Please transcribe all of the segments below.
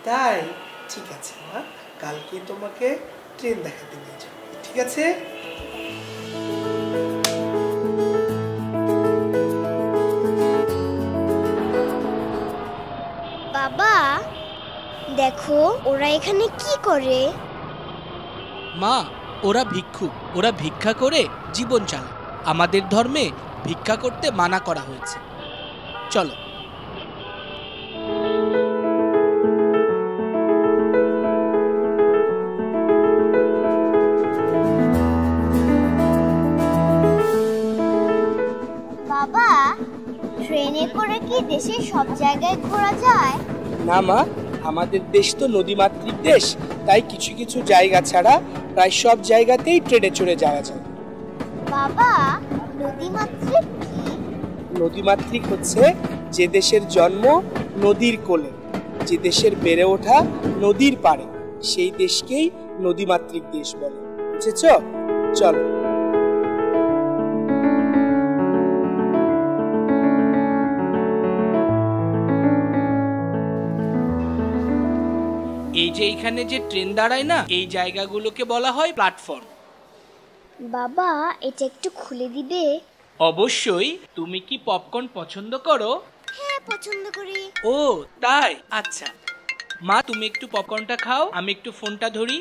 তাই? ঠিক আছে মা, কালকে তোমাকে ট্রেন দেখাতে নিয়ে যাবো, ঠিক আছে? বাবা দেখো ওরা এখানে কি করে। মা, ওরা ভিক্ষুক, ওরা ভিক্ষা করে জীবন চালায়। আমাদের ধর্মে ভিক্ষা করতে মানা করা হয়েছে। চলো। বাবা ট্রেনে করে কি দেশের সব জায়গায় ঘোরা যায়? না মা, আমাদের দেশ তো নদীমাতৃক দেশ, তাই কিছু কিছু জায়গা ছাড়া প্রায় সব জায়গাতেই ট্রেনে চড়ে যাওয়া যায়। বাবা নদীমাতৃক কি? নদীমাতৃক হচ্ছে যে দেশের জন্ম নদীর কোলে, যে দেশের বেড়ে ওঠা নদীর পাড়ে, সেই দেশকেই নদীমাতৃক দেশ বলে। বুঝেছ? চলো। এই যে এইখানে যে ট্রেন দাঁড়ায় না, এই জায়গাগুলোকে বলা হয় প্ল্যাটফর্ম। বাবা এটা একটু খুলে দিবে? অবশ্যই। তুমি কি পপকর্ন পছন্দ করো? হ্যাঁ পছন্দ করি। ও তাই, আচ্ছা। মা তুমি একটু পপকর্নটা খাও, আমি একটু ফোনটা ধরি।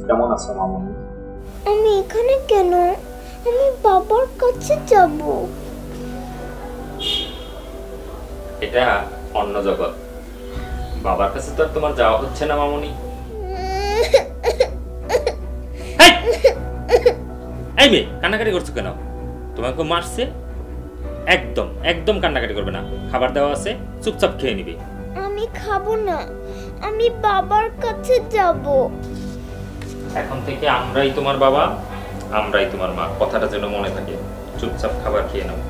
কেমন আছো মামনি? আমি এখানে কেন? আমি বাবার কাছে যাব। এটা অন্য জগৎ, বাবার কাছে তো আর তোমার যাওয়া হচ্ছে না মামনি। এই মেয়ে কান্নাকাটি করছো কেন? তোমাকে মারছে? একদম একদম কান্নাকাটি করবে না, খাবার দেওয়া আছে, চুপচাপ খেয়ে নিবে। আমি খাবো না, আমি বাবার কাছে যাব। এখন থেকে আমরাই তোমার বাবা, আমরাই তোমার মা, কথাটা যেন মনে থাকে। চুপচাপ খাবার খেয়ে নাও।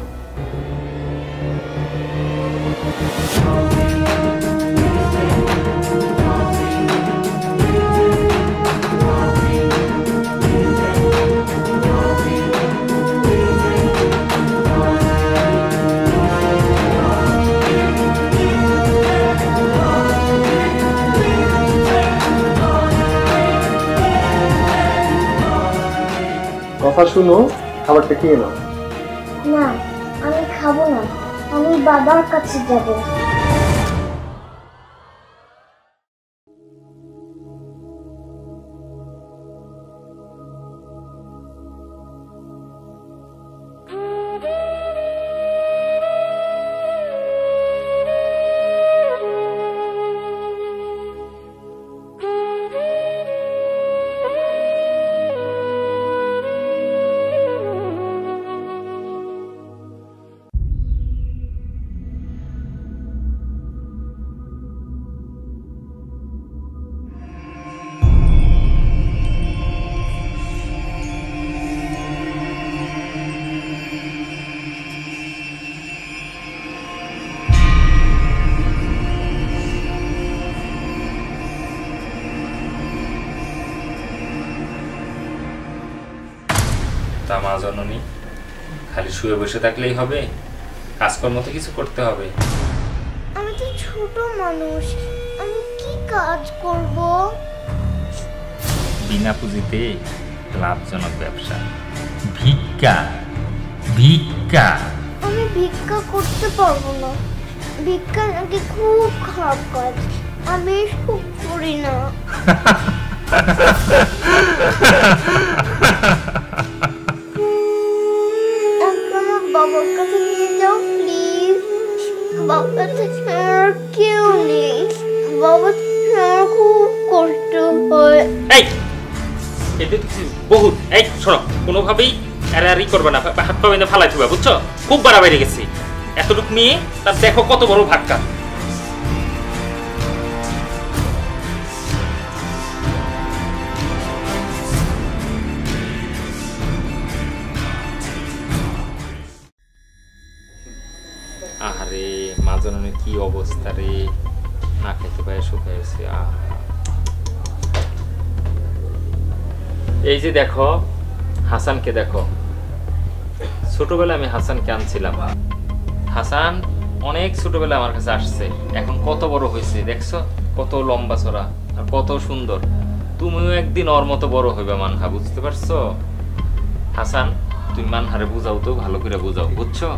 কথা শুনো, খাবারটা খেয়ে নাও। না, আমি খাবো না, আমি বাবার কাছে যাব। তা মা জননী, খালি শুয়ে বসে থাকলেই হবে? কাজকর্ম তো কিছু করতে হবে। আমি তো ছোট মানুষ, আমি কি কাজ করব? বিনা পুঁজিতে লাভজনক ব্যবসা, ভিক্ষা। ভিক্ষা আমি ভিক্ষা করতে পারবো না, ভিক্ষা নাকি খুব খারাপ কাজ, আমি এসব করি না। আমার বাবার কাছে নিয়ে যাও প্লিজ, বাবার কাছে আর কেউ নেই, বাবার আমার খুব কষ্ট হয়। এই এতে বহুত, এই শোনো, কোনোভাবেই এরারি করবে না, হাত পা বেঁধে ফালাই দিবা, বুঝছো? খুব বাড়াবাড়ি গেছি, এতটুকু মেয়ে তার দেখো কত বড় ভাগ্যা। আরে মা জননীর কি অবস্থা রে, না খেতে পায়ে শুকাইছে। এই যে দেখো হাসানকে, দেখো ছোটবেলায় আমি হাসানকে আনছিলাম। হাসান অনেক ছোটবেলায় আমার কাছে আসছে, এখন কত বড় হয়েছে দেখছো, কত লম্বা চড়া আর কত সুন্দর। তুমিও একদিন ওর মতো বড় হইবে মানহা, বুঝতে পারছো? হাসান তুমি মানহারে বুঝাও তো, ভালো করে বুঝাও, বুঝছো?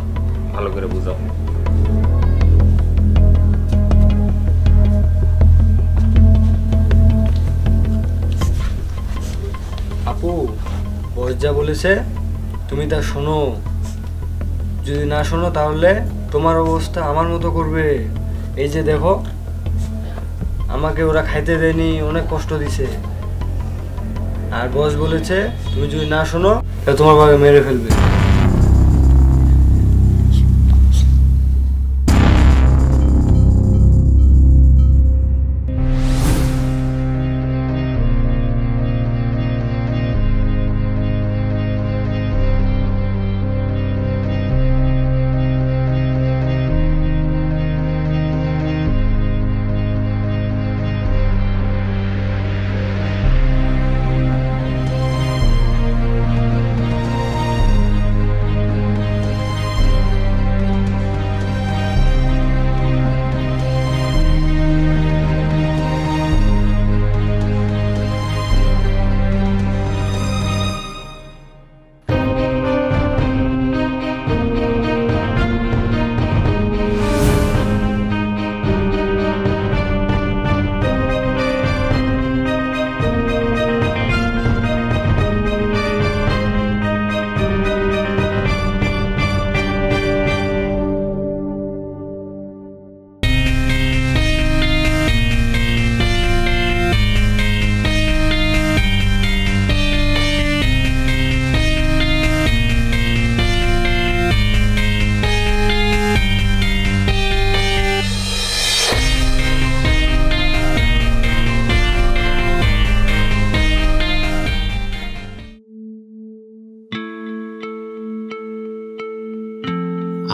ভালো করে বুঝাও। আপু, বস যা বলেছে তুমি তা শোনো, যদি না শোনো তাহলে তোমার অবস্থা আমার মতো করবে। এই যে দেখো, আমাকে ওরা খাইতে দেয়নি, অনেক কষ্ট দিছে। আর বস বলেছে তুমি যদি না শোনো তাহলে তোমার বাবাকে মেরে ফেলবে।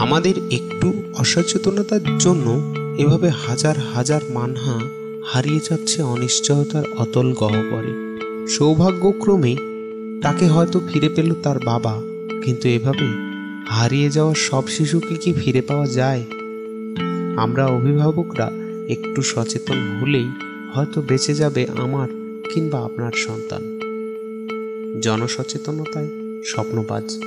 আমাদের একটু অসচেতনতার জন্য এভাবে হাজার হাজার মানহা হারিয়ে যাচ্ছে অনিশ্চয়তার অতল গহ্বরে। সৌভাগ্যক্রমে তাকে হয়তো ফিরে পেল তার বাবা, কিন্তু এভাবে হারিয়ে যাওয়া সব শিশুকে কি ফিরে পাওয়া যায়? আমরা অভিভাবকরা একটু সচেতন হলেই হয়তো বেঁচে যাবে আমার কিংবা আপনার সন্তান। জনসচেতনতায় স্বপ্নবাজ।